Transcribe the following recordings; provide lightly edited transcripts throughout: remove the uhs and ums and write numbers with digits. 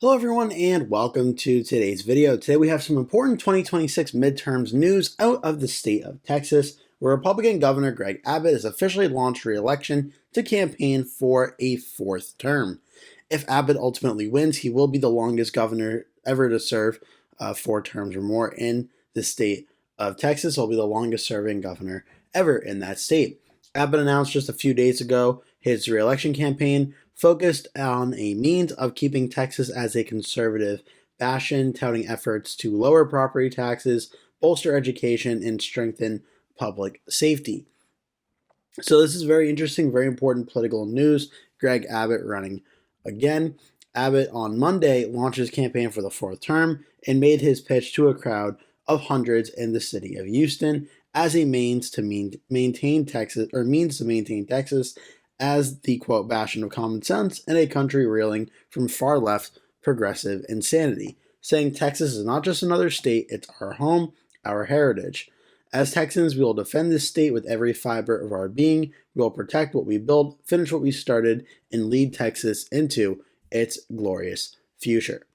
Hello everyone and welcome to today's video. Today we have some important 2026 midterms news out of the state of Texas, where Republican Governor Greg Abbott has officially launched re-election to campaign for a fourth term. If Abbott ultimately wins, he will be the longest governor ever to serve 4 terms or more in the state of Texas. He'll be the longest serving governor ever in that state. Abbott announced just a few days ago his re-election campaign focused on a means of keeping Texas as a conservative bastion, touting efforts to lower property taxes, bolster education, and strengthen public safety. So this is very interesting, very important political news. Greg Abbott running again. Abbott on Monday launched his campaign for the fourth term and made his pitch to a crowd of hundreds in the city of Houston as a means to maintain Texas as the quote bastion of common sense in a country reeling from far left progressive insanity, saying Texas is not just another state, it's our home, our heritage. As Texans, we will defend this state with every fiber of our being. We will protect what we build, finish what we started, and lead Texas into its glorious future.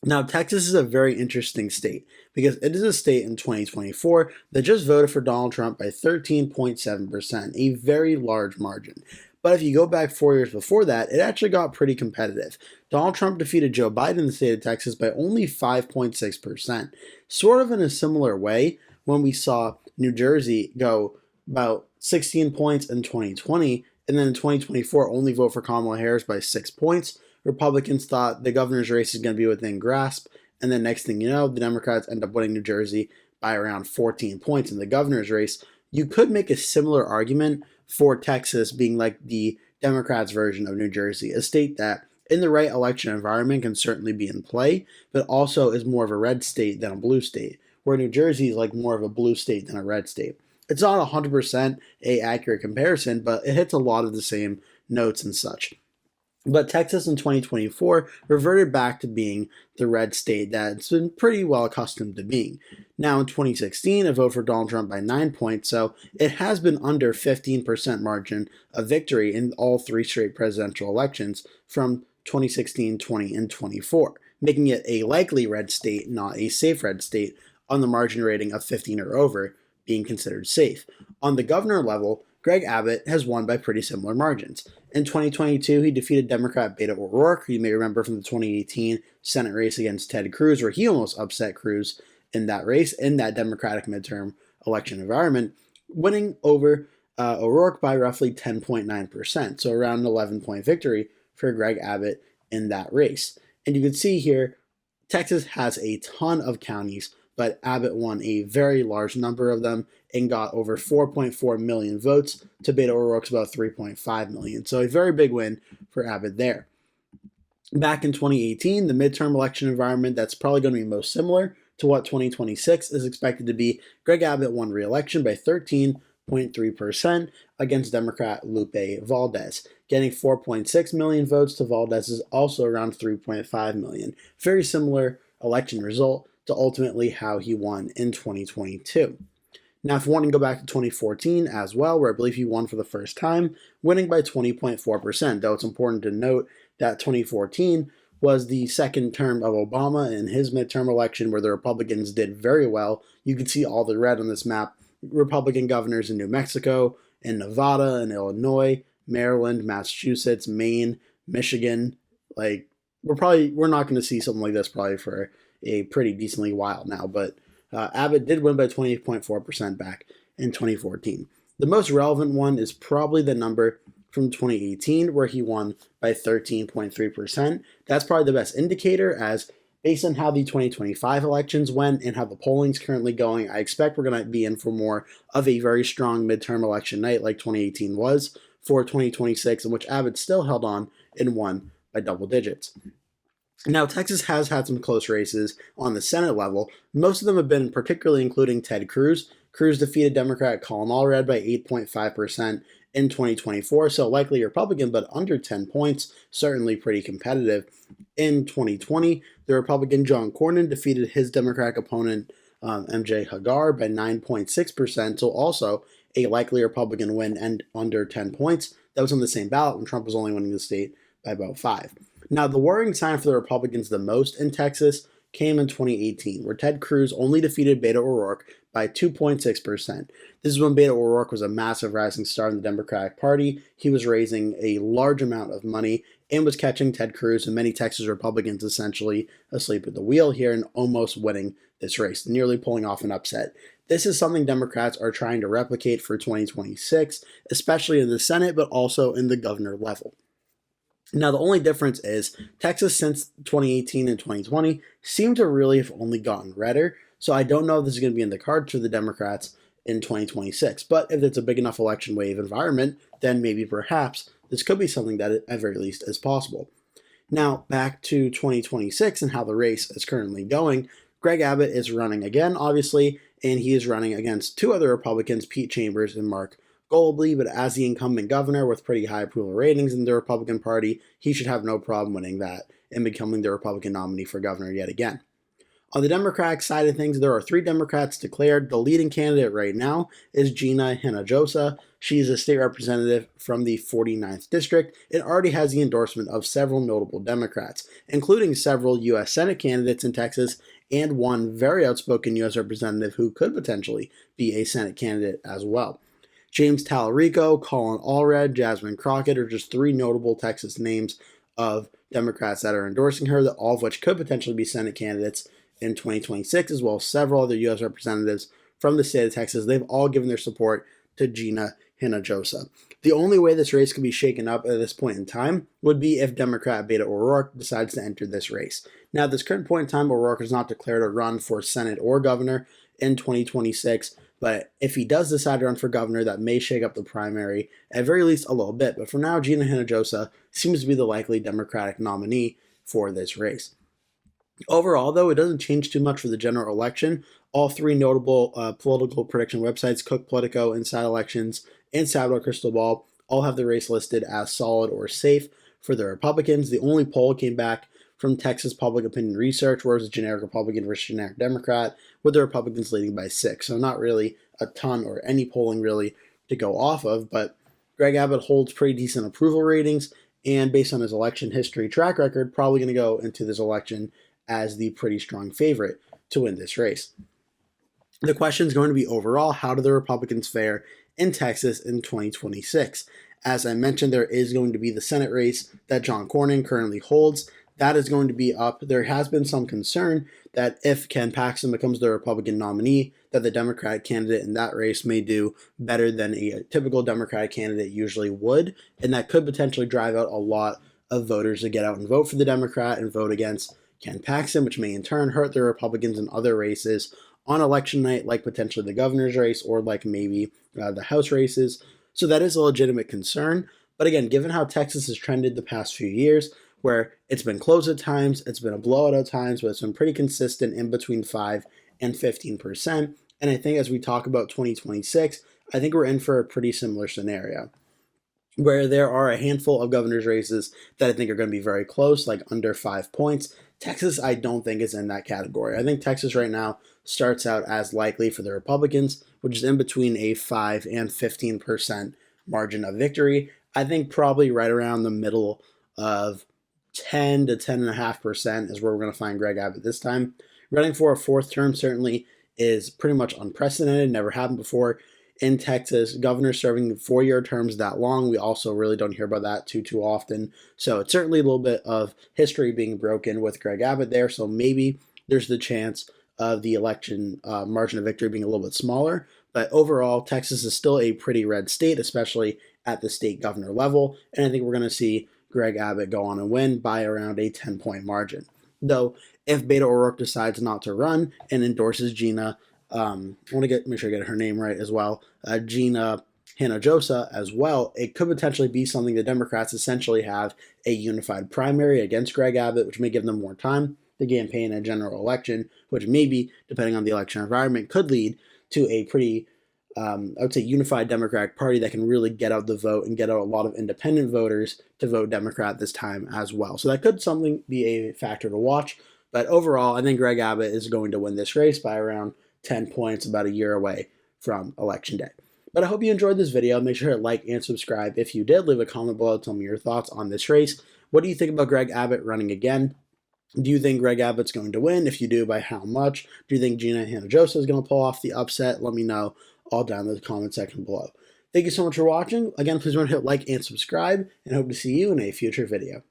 Now, Texas is a very interesting state because it is a state in 2024 that just voted for Donald Trump by 13.7%, a very large margin. But if you go back 4 years before that, it actually got pretty competitive. Donald Trump defeated Joe Biden in the state of Texas by only 5.6%. Sort of in a similar way when we saw New Jersey go about 16 points in 2020, and then in 2024 only vote for Kamala Harris by 6 points. Republicans thought the governor's race is going to be within grasp, and then next thing you know, the Democrats end up winning New Jersey by around 14 points in the governor's race. You could make a similar argument for Texas being like the Democrats' version of New Jersey, a state that in the right election environment can certainly be in play, but also is more of a red state than a blue state, where New Jersey is like more of a blue state than a red state. It's not 100% a accurate comparison, but it hits a lot of the same notes and such. But Texas in 2024 reverted back to being the red state that it's been pretty well accustomed to being. Now in 2016, it voted for Donald Trump by 9 points, so it has been under 15% margin of victory in all 3 straight presidential elections from 2016, 20, and 24, making it a likely red state, not a safe red state, on the margin rating of 15 or over, being considered safe. On the governor level, Greg Abbott has won by pretty similar margins. In 2022, he defeated Democrat Beto O'Rourke, who you may remember from the 2018 Senate race against Ted Cruz, where he almost upset Cruz in that race, in that Democratic midterm election environment, winning over O'Rourke by roughly 10.9%, so around an 11-point victory for Greg Abbott in that race. And you can see here, Texas has a ton of counties, but Abbott won a very large number of them and got over 4.4 million votes to Beto O'Rourke's about 3.5 million. So a very big win for Abbott there. Back in 2018, the midterm election environment that's probably going to be most similar to what 2026 is expected to be. Greg Abbott won re-election by 13.3% against Democrat Lupe Valdez, getting 4.6 million votes to Valdez's also around 3.5 million. Very similar election result to ultimately how he won in 2022. Now, if you want to go back to 2014 as well, where I believe he won for the first time, winning by 20.4%, though it's important to note that 2014 was the second term of Obama in his midterm election, where the Republicans did very well. You can see all the red on this map. Republican governors in New Mexico, in Nevada, in Illinois, Maryland, Massachusetts, Maine, Michigan. Like, we're not going to see something like this probably for a pretty decently while now, but Abbott did win by 28.4% back in 2014. The most relevant one is probably the number from 2018, where he won by 13.3%. That's probably the best indicator, as based on how the 2025 elections went and how the polling's currently going, I expect we're going to be in for more of a very strong midterm election night like 2018 was for 2026, in which Abbott still held on and won by double digits. Now, Texas has had some close races on the Senate level. Most of them have been particularly including Ted Cruz. Cruz defeated Democrat Colin Allred by 8.5% in 2024, so likely Republican, but under 10 points, certainly pretty competitive. In 2020, the Republican John Cornyn defeated his Democratic opponent MJ Hagar by 9.6%, so also a likely Republican win and under 10 points. That was on the same ballot when Trump was only winning the state by about 5. Now, the worrying sign for the Republicans the most in Texas came in 2018, where Ted Cruz only defeated Beto O'Rourke by 2.6%. This is when Beto O'Rourke was a massive rising star in the Democratic Party. He was raising a large amount of money and was catching Ted Cruz and many Texas Republicans essentially asleep at the wheel here and almost winning this race, nearly pulling off an upset. This is something Democrats are trying to replicate for 2026, especially in the Senate, but also in the governor level. Now, the only difference is Texas since 2018 and 2020 seem to really have only gotten redder. So I don't know if this is going to be in the cards for the Democrats in 2026. But if it's a big enough election wave environment, then maybe perhaps this could be something that at very least is possible. Now, back to 2026 and how the race is currently going. Greg Abbott is running again, obviously, and he is running against two other Republicans, Pete Chambers and Mark Goldbley, but as the incumbent governor with pretty high approval ratings in the Republican Party, he should have no problem winning that and becoming the Republican nominee for governor yet again. On the Democratic side of things, there are 3 Democrats declared. The leading candidate right now is Gina Hinojosa. She's a state representative from the 49th District and already has the endorsement of several notable Democrats, including several U.S. Senate candidates in Texas and one very outspoken U.S. representative who could potentially be a Senate candidate as well. James Talarico, Colin Allred, Jasmine Crockett are just 3 notable Texas names of Democrats that are endorsing her, all of which could potentially be Senate candidates in 2026, as well as several other U.S. representatives from the state of Texas. They've all given their support to Gina Hinojosa. The only way this race could be shaken up at this point in time would be if Democrat Beto O'Rourke decides to enter this race. Now, at this current point in time, O'Rourke has not declared a run for Senate or governor in 2026. But if he does decide to run for governor, that may shake up the primary, at very least a little bit. But for now, Gina Hinojosa seems to be the likely Democratic nominee for this race. Overall, though, it doesn't change too much for the general election. All 3 notable political prediction websites, Cook Politico, Inside Elections, and Salvador Crystal Ball, all have the race listed as solid or safe for the Republicans. The only poll came back from Texas Public Opinion Research, where it was a generic Republican versus generic Democrat, with the Republicans leading by 6. So not really a ton or any polling really to go off of, but Greg Abbott holds pretty decent approval ratings, and based on his election history track record, probably going to go into this election as the pretty strong favorite to win this race. The question is going to be overall, how do the Republicans fare in Texas in 2026? As I mentioned, there is going to be the Senate race that John Cornyn currently holds. That is going to be up. There has been some concern that if Ken Paxton becomes the Republican nominee, that the Democratic candidate in that race may do better than a typical Democratic candidate usually would, and that could potentially drive out a lot of voters to get out and vote for the Democrat and vote against Ken Paxton, which may in turn hurt the Republicans in other races on election night, like potentially the governor's race or like maybe the House races. So that is a legitimate concern. But again, given how Texas has trended the past few years, where it's been close at times, it's been a blowout at times, but it's been pretty consistent in between 5 and 15%. And I think as we talk about 2026, I think we're in for a pretty similar scenario, where there are a handful of governor's races that I think are going to be very close, like under 5 points. Texas, I don't think is in that category. I think Texas right now starts out as likely for the Republicans, which is in between a 5 and 15% margin of victory. I think probably right around the middle of 10 to 10.5% is where we're going to find Greg Abbott this time. Running for a 4th term certainly is pretty much unprecedented, never happened before in Texas. Governors serving 4-year terms that long, we also really don't hear about that too often. So it's certainly a little bit of history being broken with Greg Abbott there. So maybe there's the chance of the election margin of victory being a little bit smaller. But overall, Texas is still a pretty red state, especially at the state governor level. And I think we're going to see Greg Abbott go on and win by around a 10-point margin. Though, if Beto O'Rourke decides not to run and endorses Gina, I want to make sure I get her name right as well, Gina Hinojosa as well, it could potentially be something the Democrats essentially have a unified primary against Greg Abbott, which may give them more time to campaign in a general election, which maybe, depending on the election environment, could lead to a pretty I would say unified Democratic Party that can really get out the vote and get out a lot of independent voters to vote Democrat this time as well. So that could something be a factor to watch. But overall, I think Greg Abbott is going to win this race by around 10 points, about a year away from Election Day. But I hope you enjoyed this video. Make sure to like and subscribe if you did. Leave a comment below. Tell me your thoughts on this race. What do you think about Greg Abbott running again? Do you think Greg Abbott's going to win? If you do, by how much? Do you think Gina Hinojosa is going to pull off the upset? Let me know all down in the comment section below. Thank you so much for watching. Again, please remember to hit like and subscribe, and hope to see you in a future video.